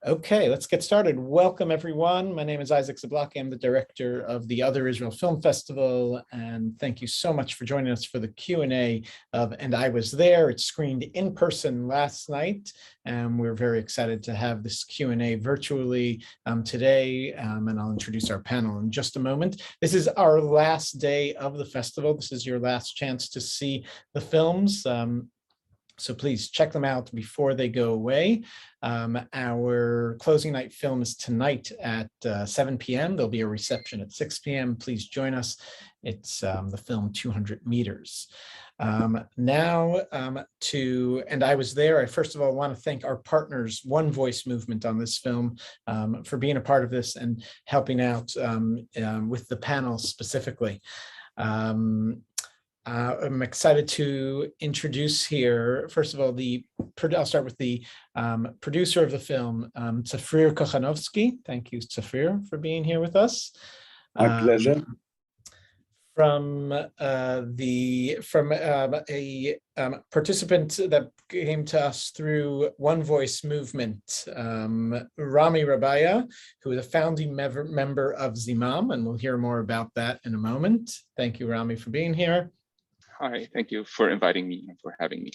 Okay, let's get started. Welcome, everyone. My name is Isaac Zablocki. I'm the director of the Other Israel Film Festival, and thank you so much for joining us for the Q&A of And I Was There. It screened in person last night, and we're very excited to have this Q&A virtually today, and I'll introduce our panel in just a moment. This is our last day of the festival. This is your last chance to see the films. So please check them out before they go away. Our closing night film is tonight at 7 p.m. There'll be a reception at 6 p.m. Please join us. It's the film 200 Meters. Now to And I Was There. I first of all want to thank our partners, OneVoice Movement, on this film for being a part of this and helping out with the panel specifically. I'm excited to introduce here, first of all, I'll start with the producer of the film, Zafrir Kochanovsky. Thank you, Zafrir, for being here with us. My pleasure. From a participant that came to us through OneVoice Movement, Rami Rabayah, who is a founding member of Zimam, and we'll hear more about that in a moment. Thank you, Rami, for being here. Hi, thank you for inviting me and for having me.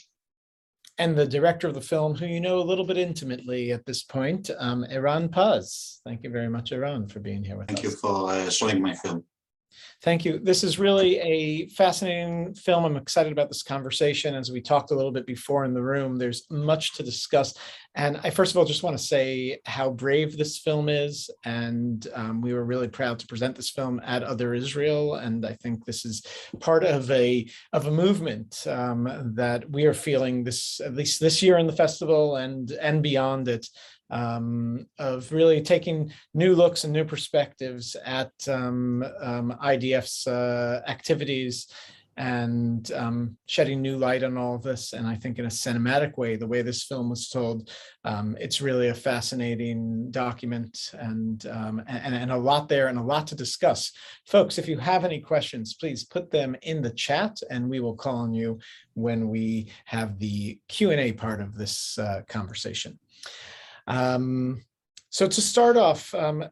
And the director of the film, who you know a little bit intimately at this point, Eran Paz. Thank you very much, Eran, for being here with us. Thank you for showing my film. Thank you. This is really a fascinating film. I'm excited about this conversation. As we talked a little bit before in the room, there's much to discuss. And I first of all just want to say how brave this film is. And we were really proud to present this film at Other Israel. And I think this is part of a movement that we are feeling this, at least this year in the festival and beyond it. Of really taking new looks and new perspectives at IDF's activities and shedding new light on all of this. And I think in a cinematic way, the way this film was told, it's really a fascinating document and a lot there and a lot to discuss. Folks, if you have any questions, please put them in the chat and we will call on you when we have the Q&A part of this conversation. So to start off, I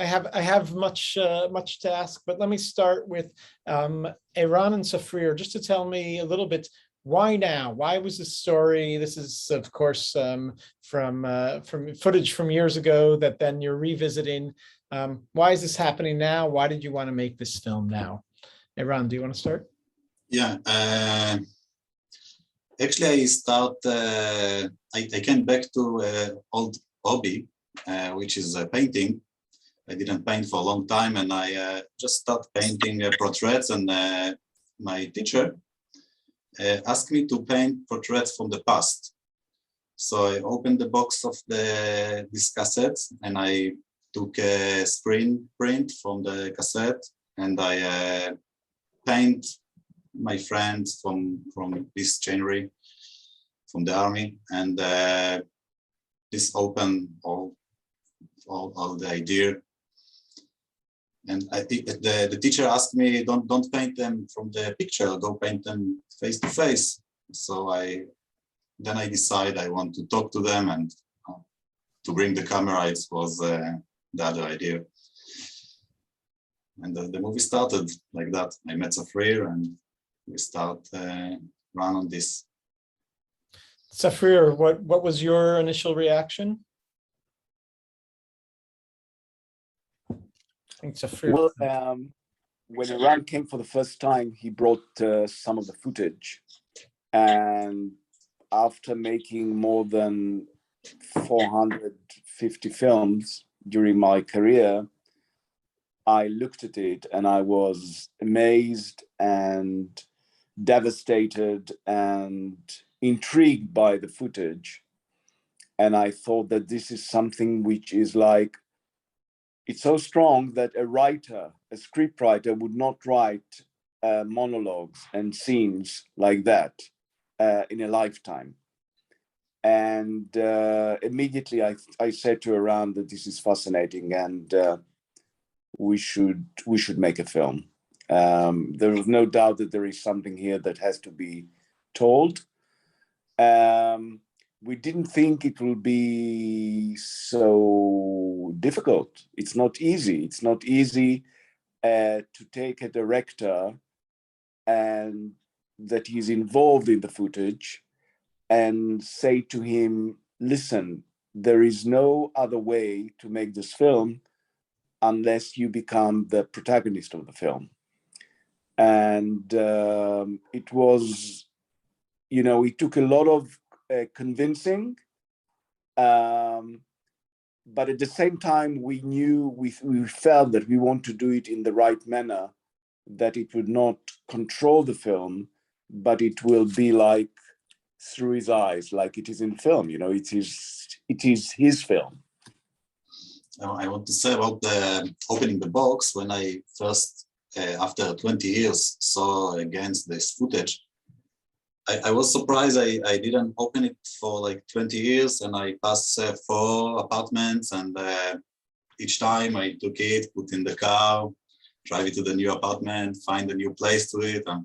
have much to ask, but let me start with Eran and Zafrir, just to tell me a little bit, why now? Why was this story? This is, of course, from footage from years ago that then you're revisiting. Why is this happening now? Why did you want to make this film now? Eran, do you want to start? Yeah. Actually, I came back to old hobby, which is painting. I didn't paint for a long time, and I just started painting portraits. And my teacher asked me to paint portraits from the past. So I opened the box of this cassette, and I took a screen print from the cassette, and I paint my friends from this January from the army, and this opened all the idea. And I think the teacher asked me, don't paint them from the picture, go paint them face to face. So then I decided I want to talk to them, and to bring the camera, it was the other idea. And the movie started like that. I met Zafrir and we start run on this. Zafrir, what was your initial reaction? I think Zafrir. Well, when Eran came for the first time, he brought some of the footage, and after making more than 450 films during my career, I looked at it and I was amazed and devastated and intrigued by the footage. And I thought that this is something which is like, it's so strong that a writer, a scriptwriter would not write monologues and scenes like that in a lifetime. And immediately I said to Eran that this is fascinating and we should make a film. There is no doubt that there is something here that has to be told. we didn't think it will be so difficult. It's not easy. It's not easy to take a director and that he's involved in the footage and say to him, listen, there is no other way to make this film unless you become the protagonist of the film. And it was, you know, it took a lot of convincing, but at the same time, we knew, we felt that we want to do it in the right manner, that it would not control the film, but it will be like through his eyes, like it is in film. You know, it is his film. I want to say about the opening the box. When I first, after 20 years, saw against this footage, I was surprised I didn't open it for like 20 years, and I passed 4 apartments, and each time I took it, put in the car, drive it to the new apartment, find a new place to it, and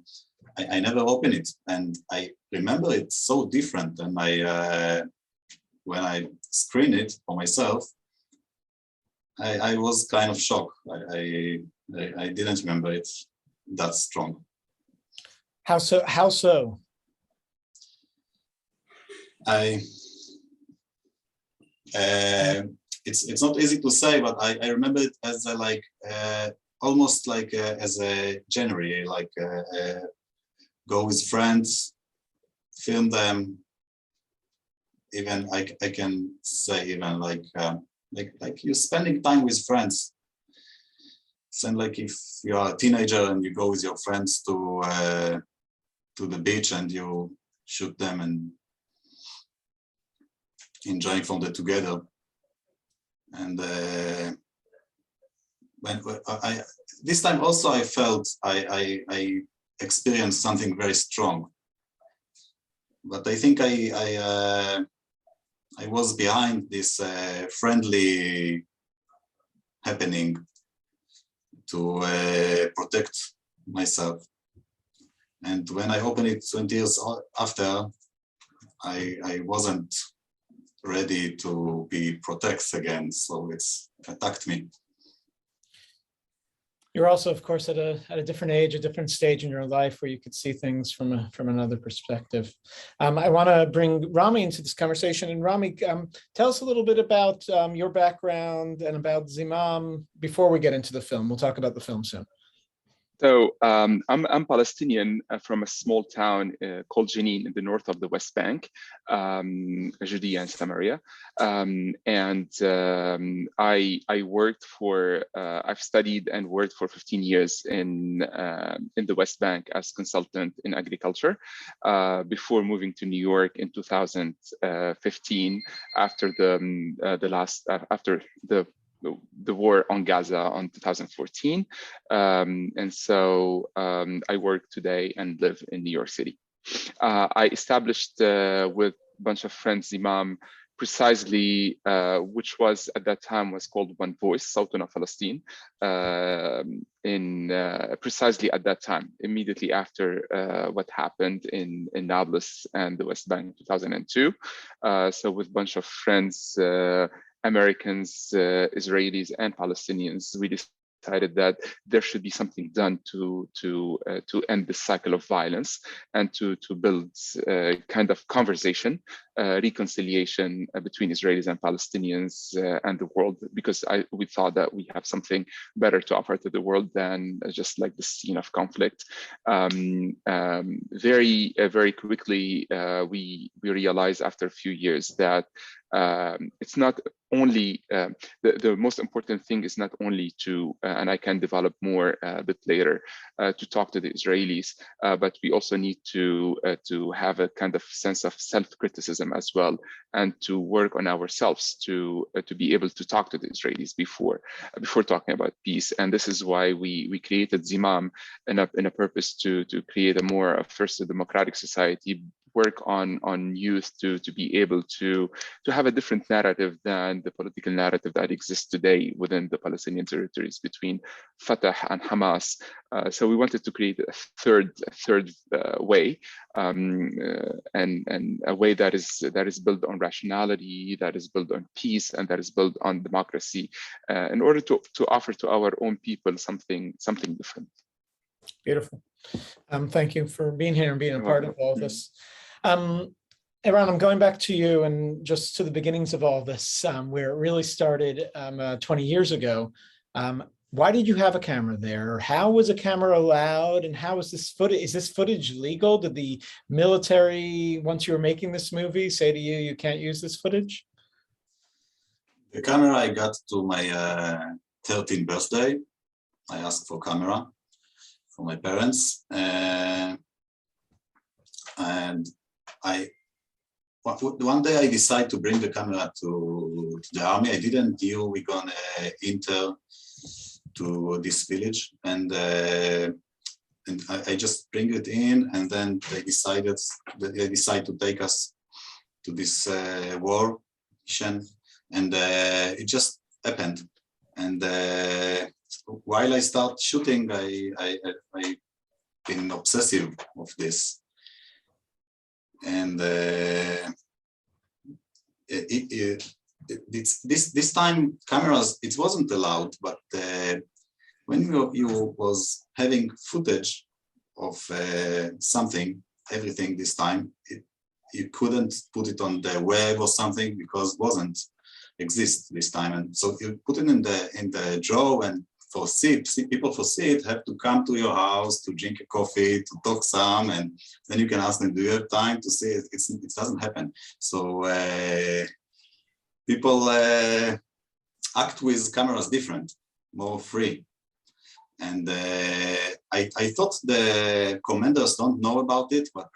I never opened it. And I remember it's so different, and when I screen it for myself, I was kind of shocked. I didn't remember it that strong. How so? How so? It's not easy to say, but I remember it as almost like as a January, like go with friends, film them. Even I can say even like you're spending time with friends. Same like if you are a teenager and you go with your friends to the beach and you shoot them and enjoying from the together. And when I this time also I felt I experienced something very strong. But I think I was behind this friendly happening to protect myself. And when I opened it 20 years after, I wasn't ready to be protected again, so it's attacked me. You're also, of course, at a different age, a different stage in your life where you could see things from another perspective. I want to bring Rami into this conversation. And Rami, tell us a little bit about your background and about Zimam before we get into the film. We'll talk about the film soon. So I'm Palestinian from a small town called Jenin in the north of the West Bank, Judea and Samaria. I worked for, I've studied and worked for 15 years in the West Bank as consultant in agriculture before moving to New York in 2015 after the war on Gaza on 2014. And so I work today and live in New York City. I established with a bunch of friends Zimam precisely, which was at that time was called OneVoice Palestine, precisely at that time, immediately after what happened in Nablus and the West Bank in 2002. So with a bunch of friends, Americans, Israelis, and Palestinians, we decided that there should be something done to end this cycle of violence and to build a kind of conversation, reconciliation between Israelis and Palestinians and the world, because we thought that we have something better to offer to the world than just like the scene of conflict. Very quickly, we realized after a few years that it's not only the most important thing is not only to and I can develop more a bit later to talk to the Israelis, but we also need to have a kind of sense of self-criticism as well, and to work on ourselves to be able to talk to the Israelis before talking about peace. And this is why we created Zimam in a purpose to create a more first a democratic society work on youth to be able to have a different narrative than the political narrative that exists today within the Palestinian territories between Fatah and Hamas. So we wanted to create a third way, and a way that is built on rationality, that is built on peace, and that is built on democracy, in order to offer to our own people something different. Beautiful. Thank you for being here and being a part of all of this. Eran, I'm going back to you and just to the beginnings of all this, where it really started 20 years ago. Why did you have a camera there? How was a camera allowed? And how is this footage? Is this footage legal? Did the military, once you were making this movie, say to you, you can't use this footage? The camera I got to my 13th birthday. I asked for camera from my parents, and one day I decided to bring the camera to the army. I didn't knew we're gonna enter to this village, and I just bring it in, and then they decided to take us to this war mission, and it just happened. And while I start shooting, I been obsessive of this, and this time cameras, it wasn't allowed, but when you was having footage of everything this time, you couldn't put it on the web or something because it wasn't exist this time, and so you put it in the drawer, and people foresee it have to come to your house to drink a coffee, to talk some, and then you can ask them, do you have time to see it? It doesn't happen. So people act with cameras different, more free. And I thought the commanders don't know about it, but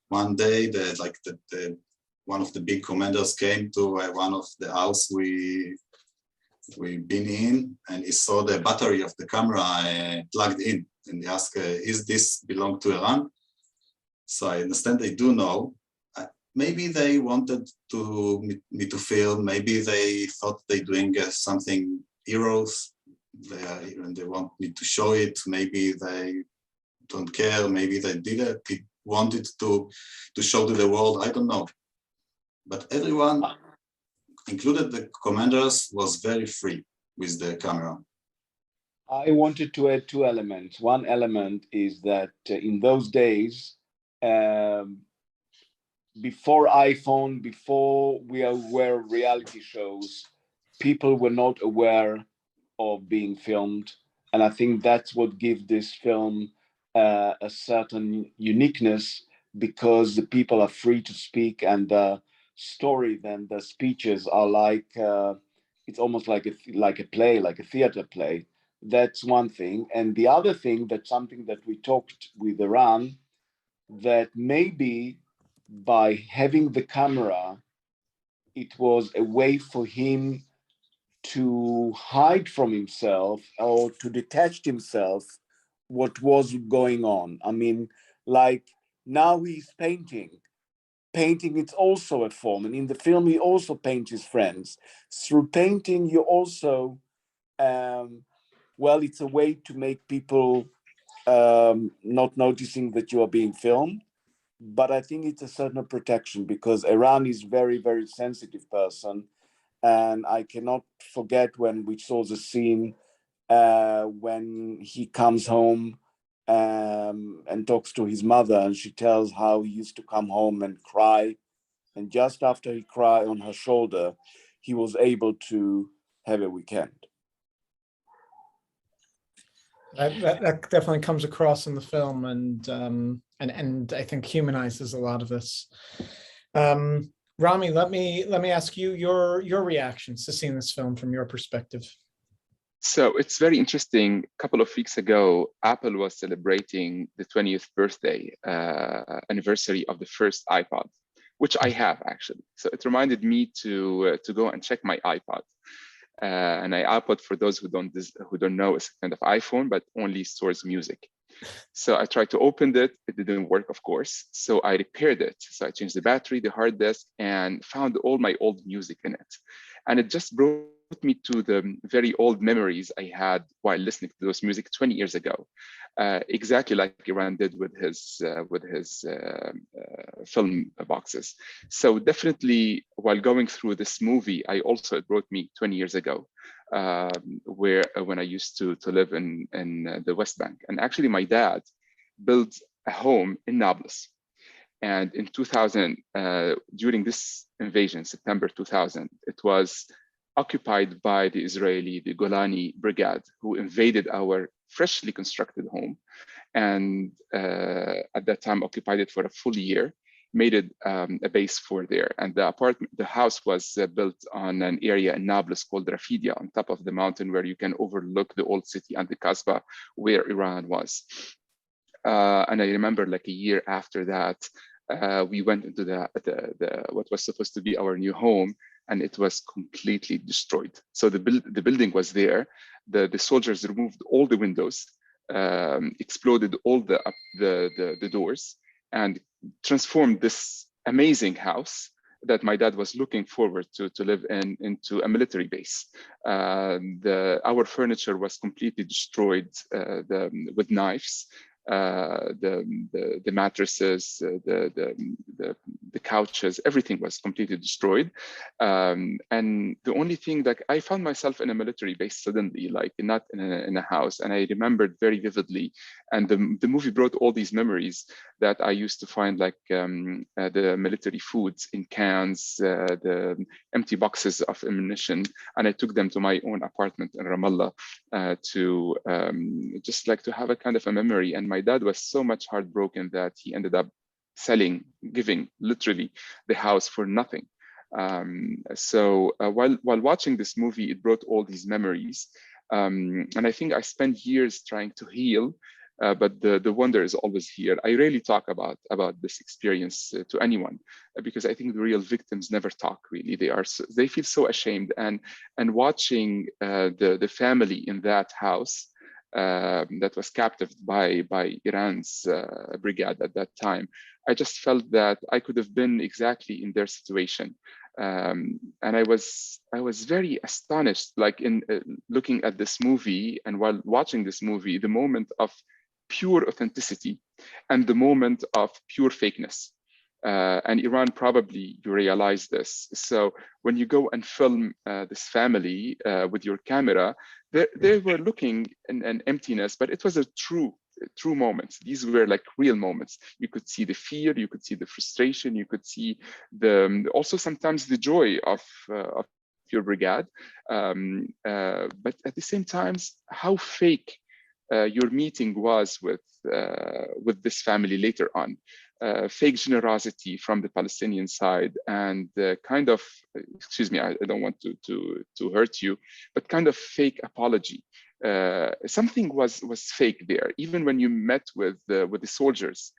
one day one of the big commanders came to one of the house we've been in, and he saw the battery of the camera plugged in, and he asked, is this belong to Iran? So I understand they do know. Maybe they wanted me to film, maybe they thought they're doing something heroes, and they want me to show it, maybe they don't care, maybe they wanted to show to the world, I don't know. But everyone, included the commanders, was very free with the camera. I wanted to add two elements. One element is that in those days, before iPhone, before we are aware of reality shows, people were not aware of being filmed. And I think that's what gives this film a certain uniqueness, because the people are free to speak, and the story, then the speeches are like, it's almost like a play, like a theater play. That's one thing. And the other thing, that's something that we talked with Eran, that maybe by having the camera, it was a way for him to hide from himself or to detach himself what was going on. I mean, like now he's painting. Painting, it's also a form. And in the film, he also paints his friends. Through painting, you also, well, it's a way to make people not noticing that you are being filmed. But I think it's a certain protection, because Eran is very, very sensitive person. And I cannot forget when we saw the scene when he comes home and talks to his mother, and she tells how he used to come home and cry. And just after he cried on her shoulder, he was able to have a weekend. That definitely comes across in the film, and I think humanizes a lot of this. Rami, let me ask you your reactions to seeing this film from your perspective. So it's very interesting. A couple of weeks ago, Apple was celebrating the 20th birthday anniversary of the first iPod, which I have actually. So it reminded me to go and check my iPod. And iPod, for those who don't know, is a kind of iPhone, but only stores music. So I tried to open it. It didn't work, of course. So I repaired it. So I changed the battery, the hard disk, and found all my old music in it. And it just brought me to the very old memories I had while listening to those music 20 years ago, exactly like Eran did with his film boxes. So definitely, while going through this movie, it brought me 20 years ago, when I used to live in the West Bank. And actually, my dad built a home in Nablus. And in 2000, during this invasion, September 2000, it was occupied by the Golani Brigade, who invaded our freshly constructed home. And at that time, occupied it for a full year, made it a base for there. And the house was built on an area in Nablus called Rafidia, on top of the mountain, where you can overlook the old city and the Kasbah where Iran was. And I remember, like a year after that, we went into the what was supposed to be our new home, and it was completely destroyed. So the building was there. The soldiers removed all the windows, exploded all the doors, and transformed this amazing house that my dad was looking forward to live in into a military base. Our furniture was completely destroyed with knives. The mattresses, the couches, everything was completely destroyed. And the only thing that I found myself in a military base suddenly, like not in a house. And I remembered very vividly. And the movie brought all these memories that I used to find, like the military foods in cans, the empty boxes of ammunition. And I took them to my own apartment in Ramallah to just like to have a kind of a memory. And my dad was so much heartbroken that he ended up giving literally the house for nothing. So while watching this movie, it brought all these memories. And I think I spent years trying to heal, but the wonder is always here. I rarely talk about this experience to anyone, because I think the real victims never talk, really. They feel so ashamed. And watching the family in that house that was captive by Iran's brigade at that time, I just felt that I could have been exactly in their situation. And I was very astonished, like in looking at this movie, and while watching this movie, the moment of pure authenticity and the moment of pure fakeness. And Iran, probably you realize this. So when you go and film this family with your camera, they were looking in an emptiness, but it was a true moments. These were like real moments. You could see the fear, you could see the frustration, you could see also sometimes the joy of your brigade. But at the same time, how fake your meeting was with this family later on. Fake generosity from the Palestinian side, and kind of, excuse me, I don't want to hurt you, but kind of fake apology. Something was fake there. Even when you met with the soldiers,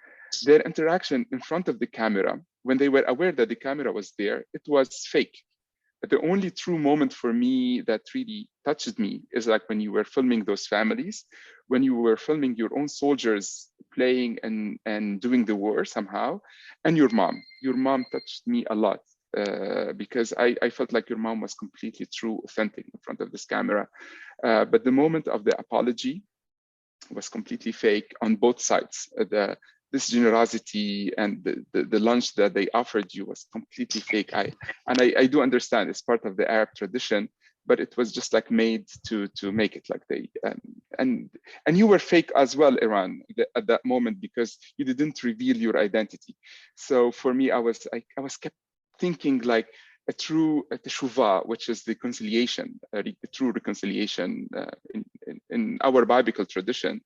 their interaction in front of the camera, when they were aware that the camera was there, it was fake. The only true moment for me that really touched me is like when you were filming those families, when you were filming your own soldiers playing and doing the war somehow, and your mom touched me a lot, because I felt like your mom was completely true, authentic in front of this camera. But the moment of the apology was completely fake on both sides. This generosity and the lunch that they offered you was completely fake. I do understand it's part of the Arab tradition, but it was just like made to make it like they and you were fake as well, Iran, at that moment, because you didn't reveal your identity. So for me, I was kept thinking like a true teshuvah, which is the reconciliation, the true reconciliation in our biblical tradition,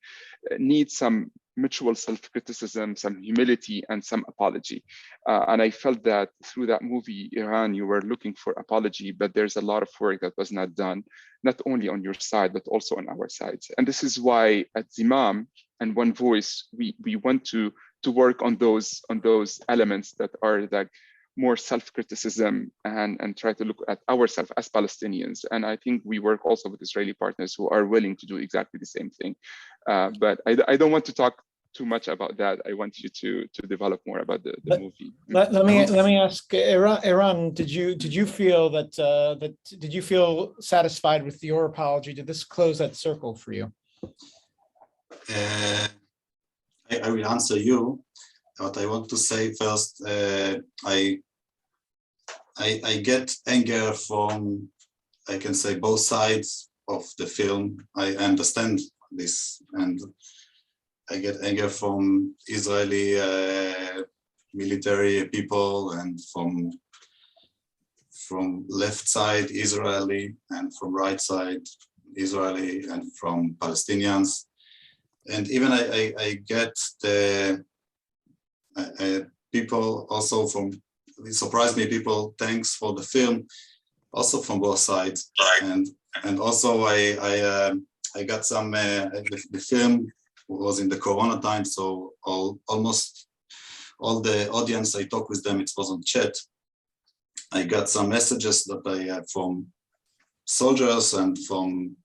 needs some mutual self-criticism, some humility, and some apology. And I felt that through that movie, Iran, you were looking for apology, but there's a lot of work that was not done, not only on your side, but also on our sides. And this is why at Zimam and OneVoice, we want to work on those elements that are like more self-criticism and try to look at ourselves as Palestinians. And I think we work also with Israeli partners who are willing to do exactly the same thing. But I don't want to talk too much about that. I want you to develop more about the movie. Let me ask Eran, did you feel that did you feel satisfied with your apology? Did this close that circle for you? I will answer you. What I want to say first, I get anger from, I can say, both sides of the film. I understand this, and I get anger from Israeli military people, and from left side Israeli, and from right side Israeli, and from Palestinians. And even I get the people also from, it surprised me, people thanks for the film, also from both sides. And also I got some, the film was in the Corona time, so almost all the audience, I talked with them, it was on chat. I got some messages that I have from soldiers and from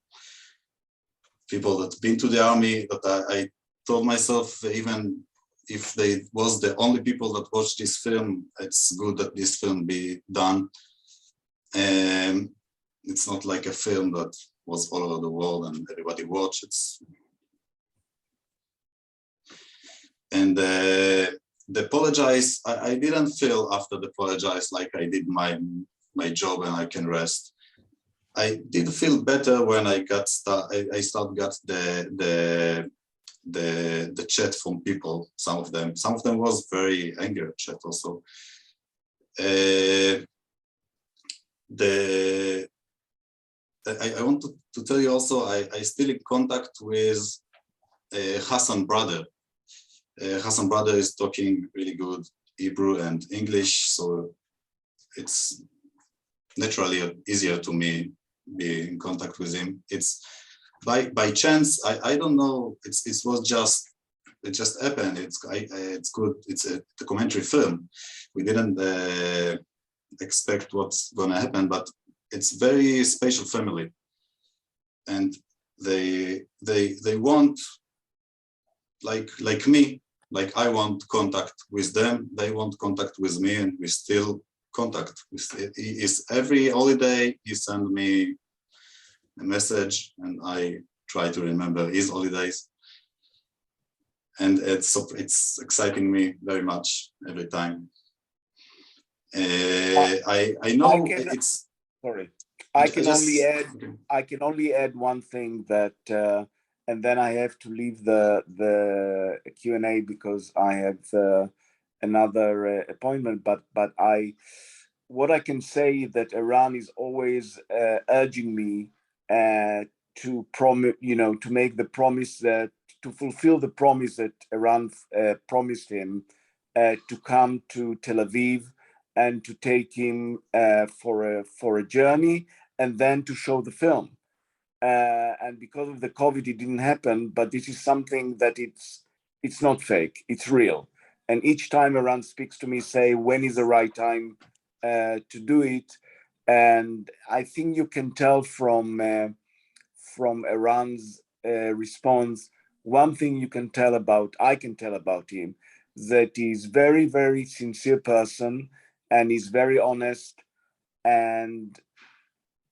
people that been to the army, that I told myself, even if they was the only people that watched this film, it's good that this film be done. And it's not like a film that was all over the world and everybody watched it. And the apologize, I didn't feel after the apologize like I did my job and I can rest. I did feel better when I got I got the chat from people. Some of them was very angry chat also. I want to tell you also, I still in contact with Hassan brother. Hassan brother is talking really good Hebrew and English, so it's naturally easier to me be in contact with him. It's by chance. I don't know. It just happened. It's good. It's a documentary film. We didn't expect what's gonna happen, but it's very special family, and they want like me. Like I want contact with them, they want contact with me, and we still contact. Is every holiday he send me a message, and I try to remember his holidays, and it's exciting me very much every time. I know it's sorry. I can only add one thing that. And then I have to leave the Q&A because I have another appointment. But what I can say that Eran is always urging me to make the promise, that to fulfill the promise that Eran promised him to come to Tel Aviv and to take him for a journey and then to show the film. And because of the COVID, it didn't happen. But this is something that it's not fake; it's real. And each time Eran speaks to me, say when is the right time to do it. And I think you can tell from Eran's response. One thing I can tell about him, that he's very, very sincere person, and he's very honest, and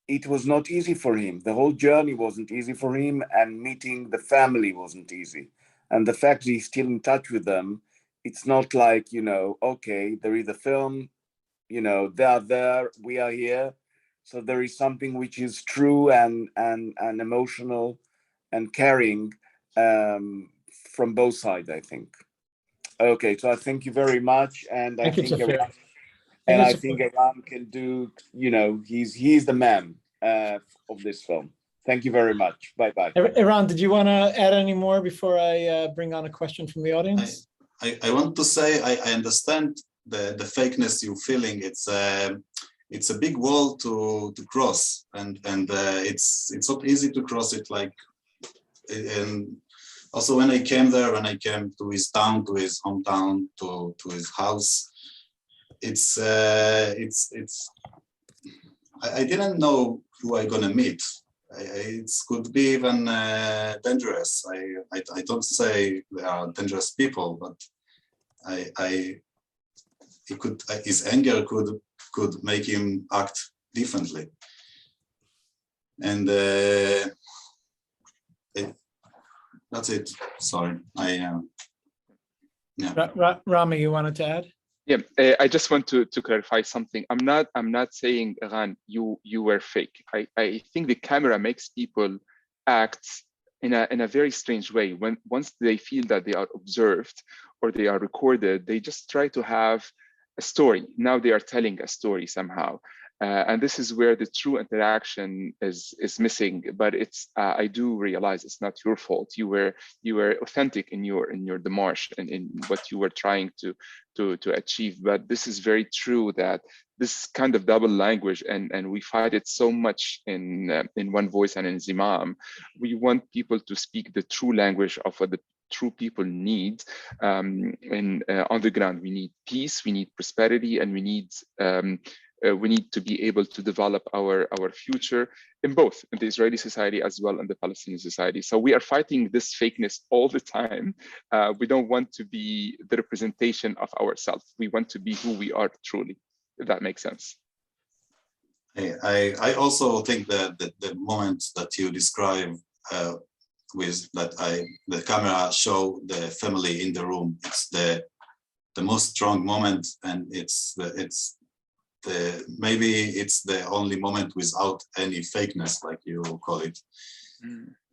it was not easy for him. The whole journey wasn't easy for him, and meeting the family wasn't easy. And the fact that he's still in touch with them, it's not like, okay, there is a film, they are there, we are here. So there is something which is true and emotional and caring from both sides, I think. Okay, so I thank you very much. And I think Eran can do, he's the man of this film. Thank you very much. Bye-bye. Eran, did you want to add any more before I bring on a question from the audience? I want to say I understand the fakeness you're feeling. It's a big wall to cross, and it's not easy to cross it. And also when I came there, when I came to his town, to his hometown, to his house, I didn't know who I'm gonna meet. It could be even dangerous. I don't say they are dangerous people, but his anger could make him act differently. And that's it. Sorry, yeah. Rami, you wanted to add? Yeah, I just want to clarify something. I'm not saying, Eran, you were fake. I think the camera makes people act in a very strange way. Once they feel that they are observed or they are recorded, they just try to have a story. Now they are telling a story somehow. And this is where the true interaction is missing. But it's I do realize it's not your fault. You were authentic in your démarche and in what you were trying to achieve. But this is very true that this kind of double language, and we fight it so much in OneVoice and in Zimam. We want people to speak the true language of what the true people need. On the ground, we need peace, we need prosperity, and we need to be able to develop our future in both in the Israeli society as well in the Palestinian society. So we are fighting this fakeness all the time. We don't want to be the representation of ourselves. We want to be who we are truly, if that makes sense. I also think that the moment that you describe with that the camera show the family in the room, it's the most strong moment, and maybe it's the only moment without any fakeness, like you call it.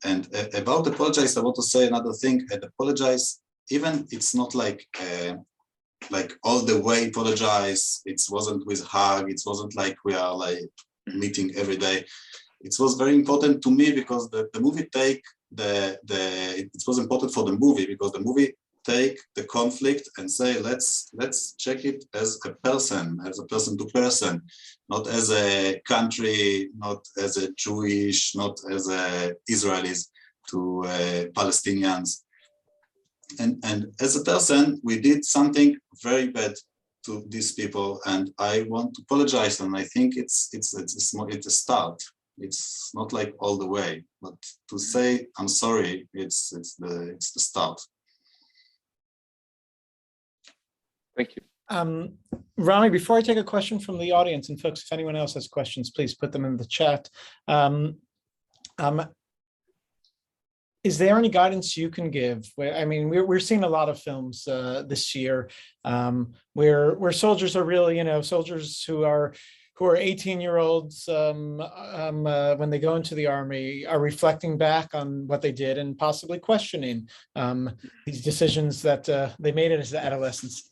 And about apologize, I want to say another thing. And apologize, even it's not like all the way apologize. It wasn't with hug. It wasn't like we are like meeting every day. It was very important to me because the movie take it was important for the movie because the movie take the conflict and say, let's check it as a person to person, not as a country, not as a Jewish, not as a Israelis to Palestinians. And as a person, we did something very bad to these people, and I want to apologize. And I think it's a start. It's not like all the way, but to say I'm sorry, it's the start. Thank you. Rami, before I take a question from the audience, and folks, if anyone else has questions, please put them in the chat. Is there any guidance you can give? I mean, we're seeing a lot of films this year where soldiers are really, soldiers who are 18-year-olds when they go into the army are reflecting back on what they did and possibly questioning these decisions that they made as adolescents.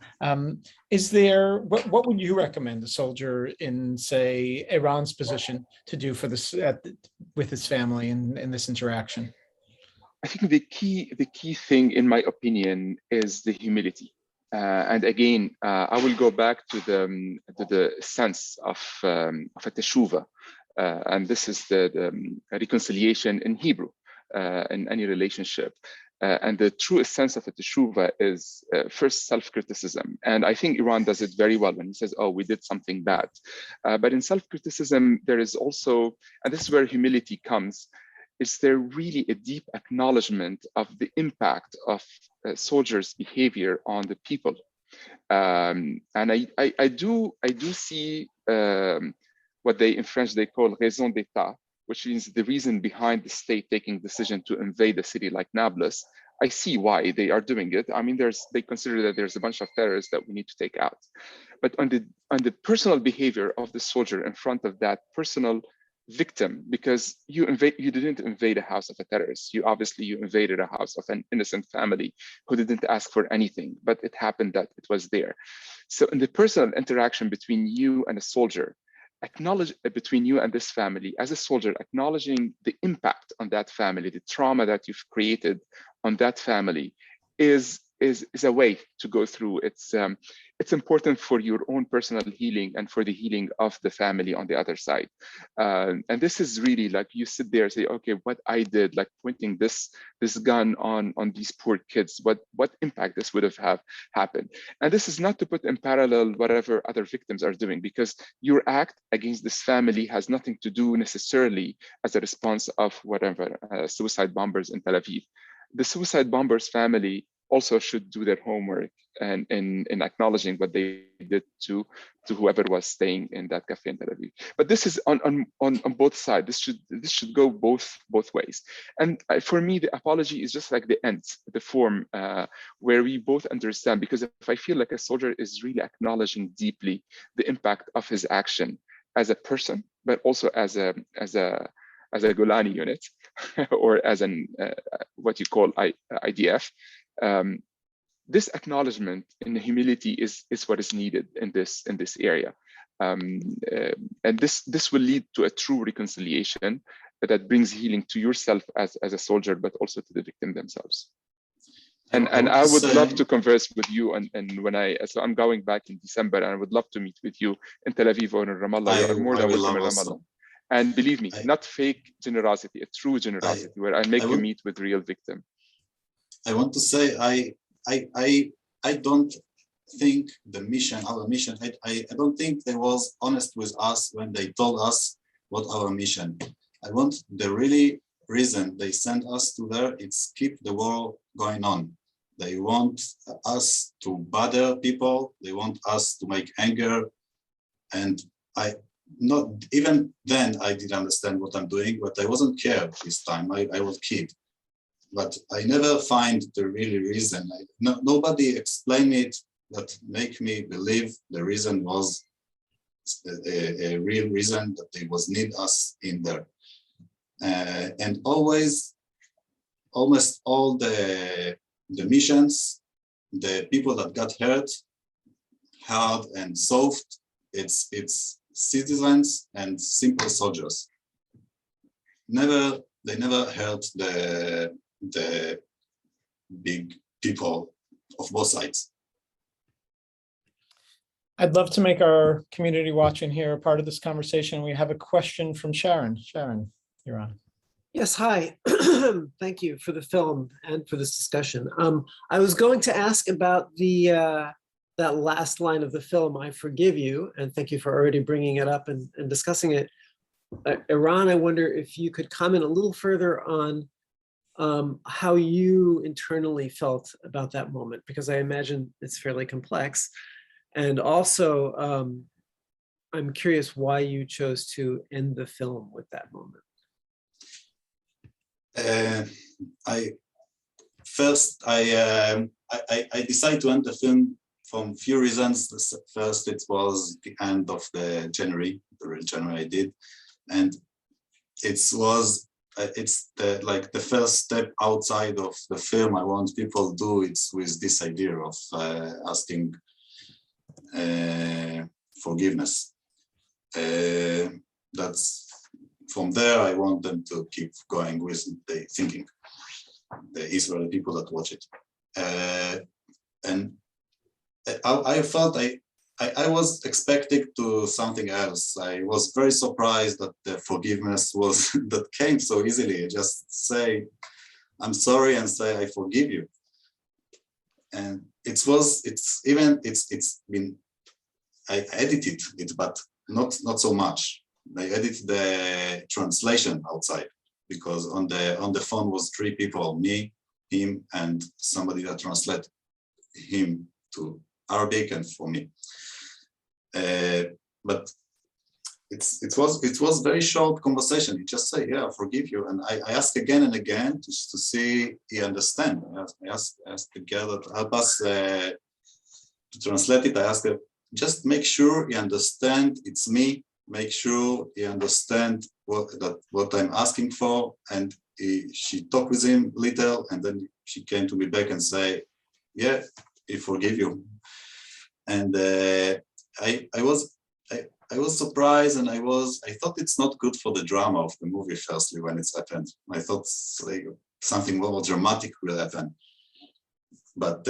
Is there, what would you recommend a soldier in, say, Iran's position to do for this with his family in this interaction? I think the key thing, in my opinion, is the humility. And again, I will go back to the sense of a teshuva, and this is the reconciliation in Hebrew in any relationship. And the truest sense of a teshuva is first self-criticism. And I think Iran does it very well when he says, oh, we did something bad. But in self-criticism, there is also, and this is where humility comes, is there really a deep acknowledgement of the impact of soldiers' behavior on the people? And I do see what in French they call raison d'etat, which means the reason behind the state taking decision to invade a city like Nablus. I see why they are doing it. I mean, they consider that there's a bunch of terrorists that we need to take out. But on the personal behavior of the soldier in front of that personal victim, because you didn't invade a house of a terrorist. You invaded a house of an innocent family who didn't ask for anything, but it happened that it was there. So in the personal interaction between you and a soldier, between you and this family, as a soldier, acknowledging the impact on that family, the trauma that you've created on that family is a way to go through. it's important for your own personal healing and for the healing of the family on the other side. And this is really like you sit there and say, okay, what I did, like pointing this gun on these poor kids, what impact this would have happened. And this is not to put in parallel whatever other victims are doing, because your act against this family has nothing to do necessarily as a response of whatever suicide bombers in Tel Aviv. The suicide bombers family also should do their homework and in acknowledging what they did to whoever was staying in that cafe in Tel Aviv. But this is on both sides. This should go both ways. And for me, the apology is just like the end, the form where we both understand. Because if I feel like a soldier is really acknowledging deeply the impact of his action as a person, but also as a Golani unit or as an what you call IDF. This acknowledgement in humility is what is needed in this area, and this will lead to a true reconciliation that brings healing to yourself as a soldier, but also to the victim themselves. And I would love to converse with you. And so I'm going back in December, and I would love to meet with you in Tel Aviv or in Ramallah. You are more than welcome in Ramallah. And believe me, not fake generosity, a true generosity where I make you meet with real victim. I want to say I don't think our mission, I don't think they was honest with us when they told us what our mission. I want the really reason they sent us to there, it's keep the war going on. They want us to bother people, they want us to make anger, and not even then I didn't understand what I'm doing, but I wasn't care this time. I was kid. But I never find the real reason. Nobody explained it that make me believe the reason was a real reason that they was need us in there. And almost all the missions, the people that got hurt, hard and soft, it's citizens and simple soldiers. They never hurt the big people of both sides. I'd love to make our community watching here a part of this conversation. We have a question from Sharon. Sharon, you're on. Yes, hi. Thank you for the film and for this discussion. I was going to ask about that last line of the film, I forgive you, and thank you for already bringing it up and discussing it. Eran, I wonder if you could comment a little further on how you internally felt about that moment, because I imagine it's fairly complex. And also, I'm curious why you chose to end the film with that moment. I decided to end the film from few reasons. First, it was the end of the real January I did, and it's the first step outside of the film I want people to do. It's with this idea of asking forgiveness. That's from there. I want them to keep going with the thinking, the Israeli people that watch it, and I felt I was expecting to something else. I was very surprised that the forgiveness was that came so easily. Just say, I'm sorry, and say, I forgive you. And it's been, I edited it, but not so much. I edited the translation outside because on the phone was 3 people, me, him, and somebody that translated him to Arabic and for me. But it was very short conversation. You just say, yeah, I forgive you. And I ask again and again just to see he understand. I ask the girl that help us to translate it. I ask her, just make sure he understand it's me. Make sure he understand what I'm asking for. And she talked with him little, and then she came to me back and say, yeah, he forgive you. And I was surprised, and I thought it's not good for the drama of the movie. Firstly, when it's happened, I thought like something more dramatic will happen. But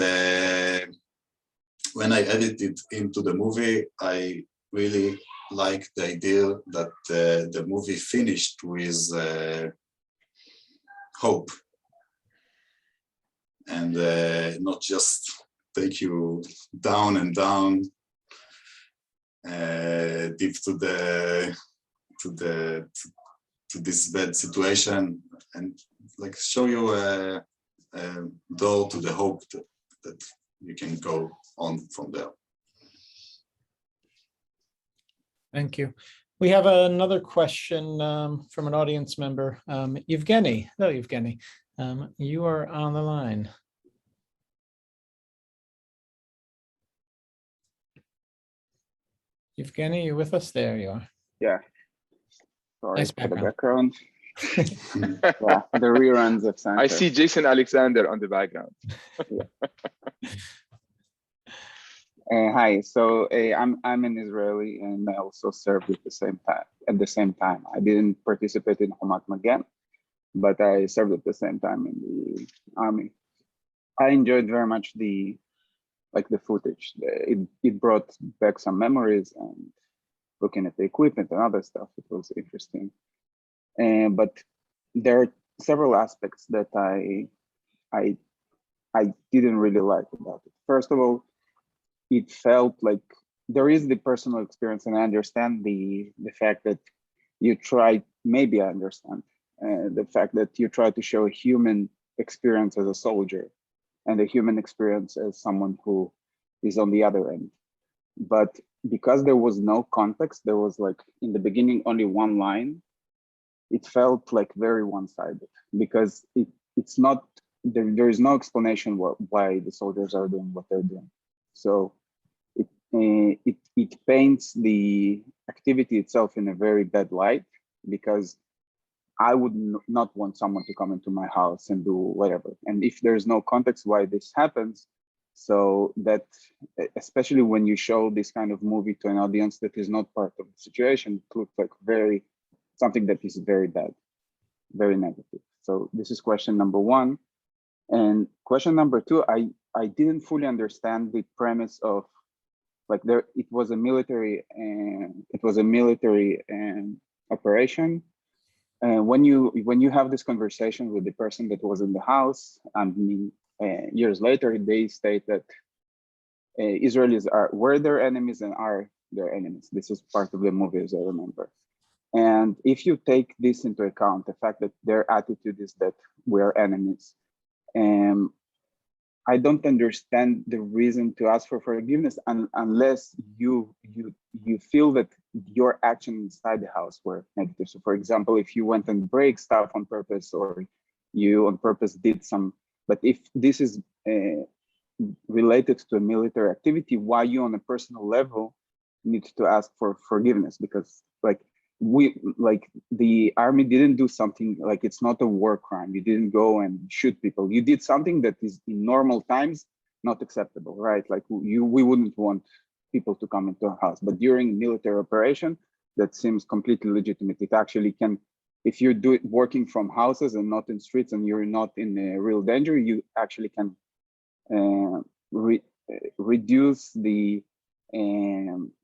when I edited into the movie, I really like the idea that the movie finished with hope, and not just take you down and down deep to this bad situation, and like show you a door to the hope that you can go on from there. Thank you. We have another question from an audience member, Evgeny. Hello, Evgeny. You are on the line. Evgeny, you with us? There you are. Yeah. Sorry Nice for the background. Yeah, the reruns of Santa. I see Jason Alexander on the background. Hi. So I'm an Israeli, and I also served at the same time. I didn't participate in Hamat Magen, but I served at the same time in the army. I enjoyed very much the footage. It brought back some memories, and looking at the equipment and other stuff, it was interesting. But there are several aspects that I didn't really like about it. First of all, it felt like there is the personal experience, and I understand the fact that you try. Maybe I understand the fact that you try to show a human experience as a soldier, and a human experience as someone who is on the other end. But because there was no context, there was like in the beginning only one line. It felt like very one-sided, because it's not there is no explanation why the soldiers are doing what they're doing. So it paints the activity itself in a very bad light, because I would not want someone to come into my house and do whatever. And if there's no context why this happens, so that, especially when you show this kind of movie to an audience that is not part of the situation, it looks like something that is very bad, very negative. So this is question number one. And question number two, I didn't fully understand the premise of, like, it was a military operation. And when you have this conversation with the person that was in the house, I mean, years later, they state that Israelis were their enemies and are their enemies. This is part of the movie, as I remember. And if you take this into account, the fact that their attitude is that we're enemies, I don't understand the reason to ask for forgiveness unless you feel that your actions inside the house were negative. So, for example, if you went and break stuff on purpose, or you on purpose did some, but if this is related to a military activity, why you on a personal level need to ask for forgiveness? Because the army didn't do something, like, it's not a war crime. You didn't go and shoot people. You did something that is in normal times not acceptable, right? Like we wouldn't want people to come into a house, but during military operation, that seems completely legitimate. It actually can, if you do it working from houses and not in streets, and you're not in a real danger, you actually can reduce the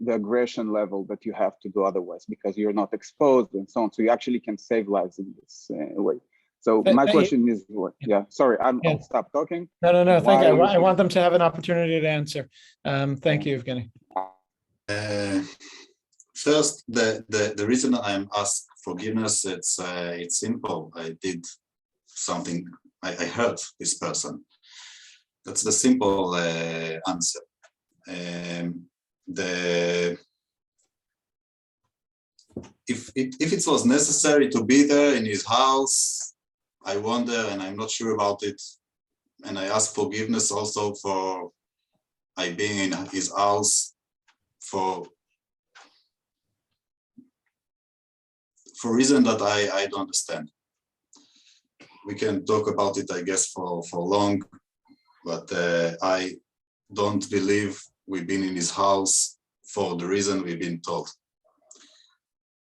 aggression level that you have to do otherwise, because you're not exposed and so on. So you actually can save lives in this way. So my question is, yeah, sorry, I'll stop talking. No, thank you. I want them to have an opportunity to answer. Thank you, Evgeny. First, the reason I'm asked forgiveness, it's simple. I did something, I hurt this person. That's the simple answer. If it was necessary to be there in his house, I wonder, and I'm not sure about it, and I ask forgiveness also for I being in his house for reason that I don't understand. We can talk about it, I guess, for long, but I don't believe we've been in his house for the reason we've been told.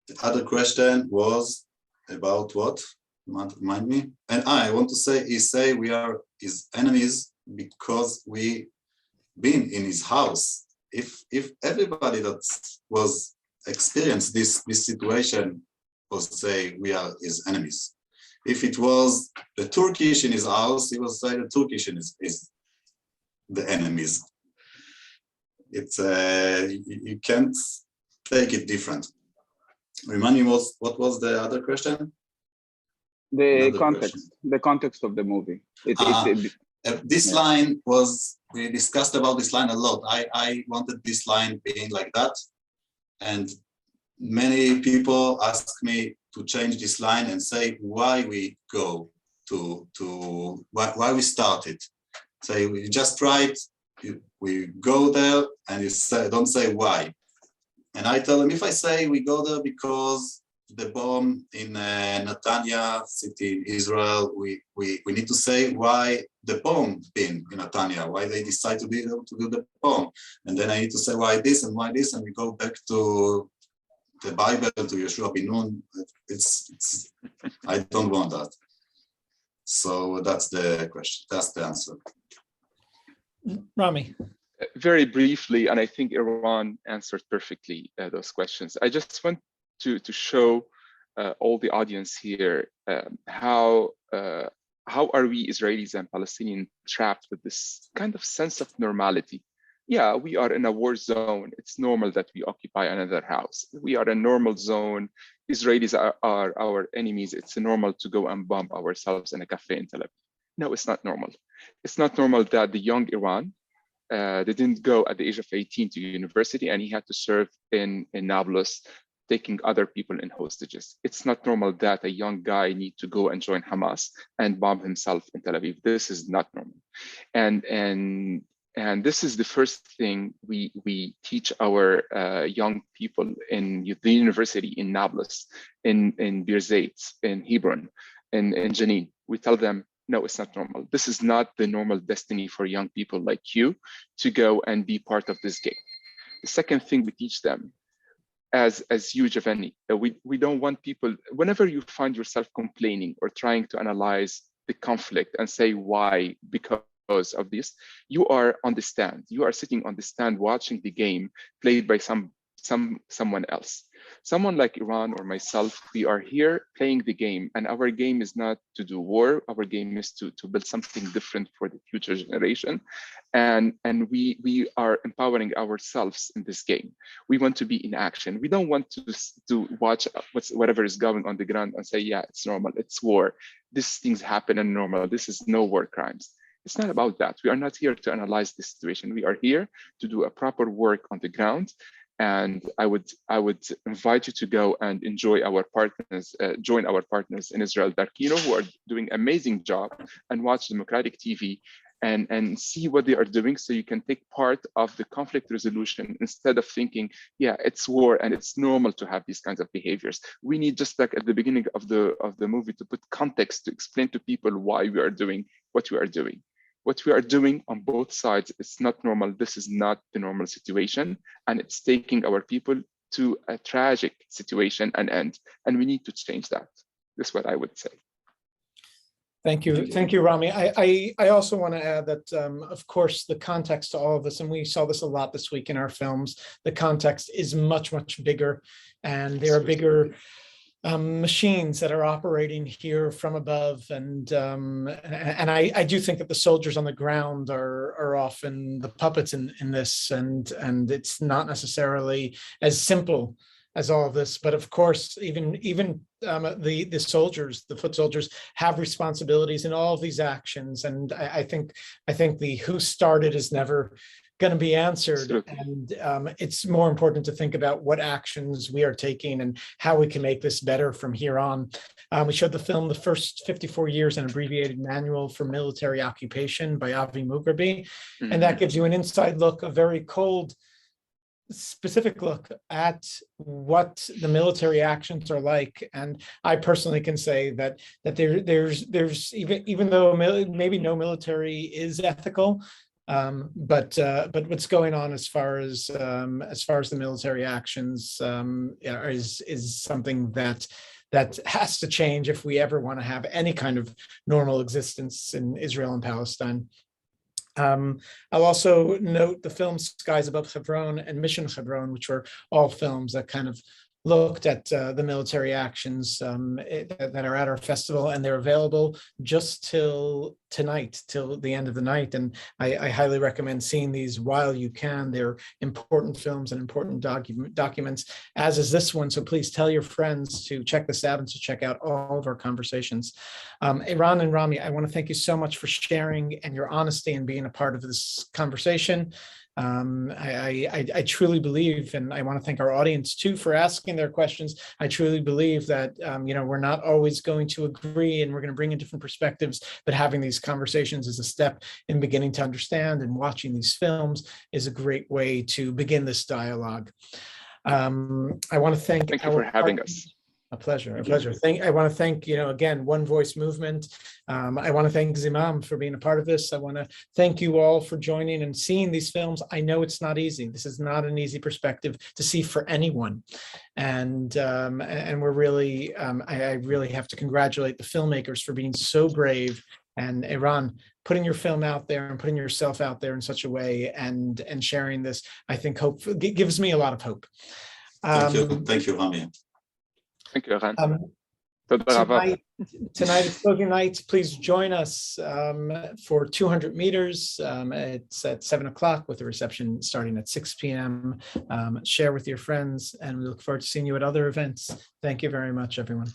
The other question was about what? Remind me. And I want to say, we are his enemies because we been in his house, if everybody that was experienced this situation was say we are his enemies. If it was the Turkish in his house, he will say the Turkish is the enemies. It's you can't take it different. Remind me, what was the other question? The context of the movie. This line was, we discussed about this line a lot. I wanted this line being like that, and many people ask me to change this line and say why we go to why we started. Say we just write, we go there, and you say, don't say why. And I tell them, if I say we go there because the bomb in Netanya city in Israel, we need to say why the bomb been in Netanya, why they decide to do the bomb. And then I need to say why this, and we go back to the Bible, to Yeshua bin Nun. It's I don't want that. So that's the question, that's the answer. Rami. Very briefly, and I think Eran answered perfectly those questions. I just want to show all the audience here how are we Israelis and Palestinians trapped with this kind of sense of normality. Yeah, we are in a war zone. It's normal that we occupy another house. We are in a normal zone. Israelis are our enemies. It's normal to go and bomb ourselves in a cafe in Tel Aviv. No, it's not normal. It's not normal that the young Iran didn't go at the age of 18 to university, and he had to serve in Nablus, taking other people in hostages. It's not normal that a young guy need to go and join Hamas and bomb himself in Tel Aviv. This is not normal. And this is the first thing we teach our young people in the university in Nablus, in Bir Zayt, in Hebron, in Jenin. We tell them, no, it's not normal. This is not the normal destiny for young people like you to go and be part of this game. The second thing we teach them, as huge of any, we don't want people, whenever you find yourself complaining or trying to analyze the conflict and say why, because of this, you are on the stand. You are sitting on the stand watching the game played by someone else. Someone like Iran or myself, we are here playing the game, and our game is not to do war. Our game is to build something different for the future generation, and we are empowering ourselves in this game. We want to be in action. We don't want to watch whatever is going on the ground and say, yeah, it's normal, it's war. These things happen and normal. This is no war crimes. It's not about that. We are not here to analyze the situation. We are here to do a proper work on the ground. And I would invite you to go and enjoy our partners, join our partners in Israel, Darkino, who are doing an amazing job, and watch Democratic TV and see what they are doing, so you can take part of the conflict resolution instead of thinking, yeah, it's war and it's normal to have these kinds of behaviors. We need, just like at the beginning of the movie, to put context, to explain to people why we are doing what we are doing. What we are doing on both sides is not normal. This is not the normal situation, and it's taking our people to a tragic situation and end. And we need to change that. That's what I would say. Thank you, Rami. I also want to add that, of course, the context to all of this, and we saw this a lot this week in our films, the context is much, much bigger, and there are bigger machines that are operating here from above, and I do think that the soldiers on the ground are often the puppets in this, and it's not necessarily as simple as all of this. But of course, even the soldiers, the foot soldiers, have responsibilities in all of these actions, and I think the who started is never going to be answered. Absolutely. And it's more important to think about what actions we are taking and how we can make this better from here on. We showed the film, The First 54 Years, an abbreviated manual for military occupation by Avi Mugrabi. Mm-hmm. And that gives you an inside look, a very cold, specific look at what the military actions are like. And I personally can say that there's even though maybe no military is ethical, but what's going on as far as the military actions is something that has to change if we ever want to have any kind of normal existence in Israel and Palestine. I'll also note the film Skies Above Hebron and Mission Hebron, which were all films that kind of looked at the military actions that are at our festival, and they're available just till tonight, till the end of the night. And I highly recommend seeing these while you can. They're important films and important documents, as is this one. So please tell your friends to check this out and to check out all of our conversations. Eran and Rami, I want to thank you so much for sharing and your honesty and being a part of this conversation. I truly believe, and I want to thank our audience too for asking their questions. I truly believe that, we're not always going to agree, and we're going to bring in different perspectives, but having these conversations is a step in beginning to understand, and watching these films is a great way to begin this dialogue. I want to thank you for having us. A pleasure, a pleasure. I want to thank, again, One Voice Movement. I want to thank Zimam for being a part of this. I want to thank you all for joining and seeing these films. I know it's not easy. This is not an easy perspective to see for anyone. And we're really, I really have to congratulate the filmmakers for being so brave. And Eran, putting your film out there and putting yourself out there in such a way, and sharing this, I think gives me a lot of hope. Thank you, Rami. Thank you, Eran. Tonight is closing night. Please join us for 200 meters. It's at 7 o'clock with the reception starting at 6 p.m. Share with your friends, and we look forward to seeing you at other events. Thank you very much, everyone.